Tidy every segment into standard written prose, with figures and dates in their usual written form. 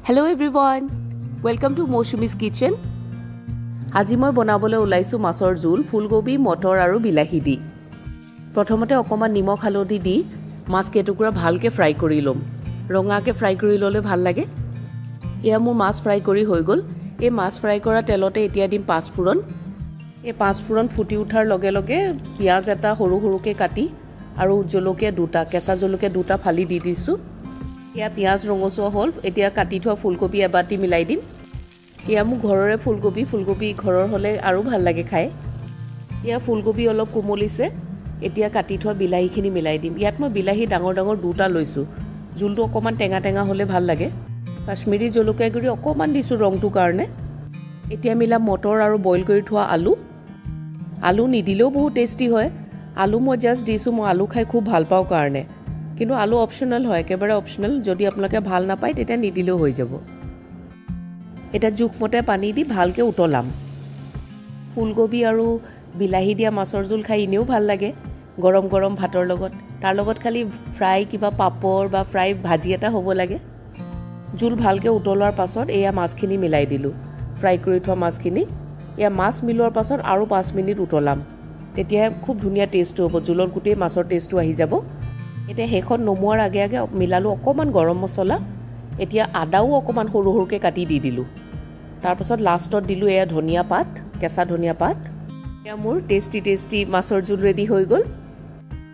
Hello everyone, welcome to Moshumi's Kitchen. আজি মই বনাবলৈ ওলাইছো মাছৰ জোল, ফুলকবি, মটৰ আৰু বিলাহী দি। প্ৰথমতে অকমান নিমখ হালধি দি মাছ কেটুকুৰা ভালকে ফ্ৰাই কৰি লম। ৰঙাকে ফ্ৰাই কৰি ললে ভাল লাগে। এয়া মোৰ মাছ ফ্ৰাই কৰি হৈ গল। এই মাছ ফ্ৰাই কৰা তেলতে এতিয়া দিম পাঁচফোৰণ। এই পাঁচফোৰণ ফুটি উঠাৰ লগে লগে পিয়াজ এটা সৰু সৰুকে কাটি আৰু জলকীয়া দুটা, কেঁচা জলকীয়া দুটা ফালি দি দিছো। এয়া পিয়াজ ৰঙচুৱা হ'ল, এতিয়া কাটি থোৱা ফুলকবি এবাটি মিলাই দিম। এয়া মোৰ ঘৰৰে ফুলকবি ঘৰৰ হলে আৰু ভাল লাগে খাই। এয়া ফুলকবি অলপ কোমলিছে, এতিয়া কাটি থোৱা বিলাহীখিনি মিলাই দিম। ইয়াত মই বিলাহী ডাঙৰ ডাঙৰ দুটা লৈছো। জোলটো অকমান টেঙা টেঙা হলে ভাল লাগে। কাশ্মীৰী জলকীয়া গুৰি অকমান দিছো ৰংটো কাৰণে। এতিয়া মিলাম মটৰ আৰু বইল কৰি থোৱা আলু। আলু নিদিলেও বহুত টেষ্টি হয়। আলু মই জাষ্ট দিছো, মই আলু খাই খুব ভাল পাওঁ কাৰণে। কিন্তু আলু অপচনেল হয়, একেবাৰে অপচনেল। যদি আপোনালোকে ভাল নাপায় তেতিয়া নিদিলেও হৈ যাব। এটা জোখমতে পানী দি ভালকে উতলাম। ফুলকবি আৰু বিলাহী দিয়া মাছৰ জোল খাই এনেও ভাল লাগে গৰম গৰম ভাতৰ লগত। তাৰ লগত খালি ফ্ৰাই কিবা পাপৰ বা ফ্ৰাই ভাজি এটা হ'ব লাগে। জোল ভালকে উতলোৱাৰ পাছত এয়া মাছখিনি মিলাই দিলো, ফ্ৰাই কৰি থোৱা মাছখিনি। এয়া মাছ মিলোৱাৰ পাছত আৰু 5 মিনিট উতলাম। তেতিয়া খুব ধুনীয়া টেষ্টটো হ'ব, জোলৰ গোটেই মাছৰ টেষ্টটো আহি যাব। এতিয়া শেষত নমোৱাৰ আগে আগে মিলালো অকমান গৰম মছলা। এতিয়া আদাও অকমান সৰু সৰুকে কাটি দি দিলো। তাৰপাছত লাষ্টত দিলো এয়া ধনিয়া পাত, কেঁচা ধনিয়া পাত। এয়া মোৰ টেষ্টি মাছৰ জোল ৰেডি হৈ গ'ল।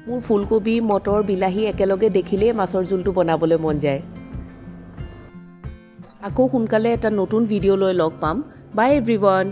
মোৰ ফুলকবি, মটৰ, বিলাহী একেলগে দেখিলেই মাছৰ জোলটো বনাবলৈ মন যায়। আকৌ সোনকালে এটা নতুন ভিডিঅ' লৈ লগ পাম। বাই এভৰিৱান।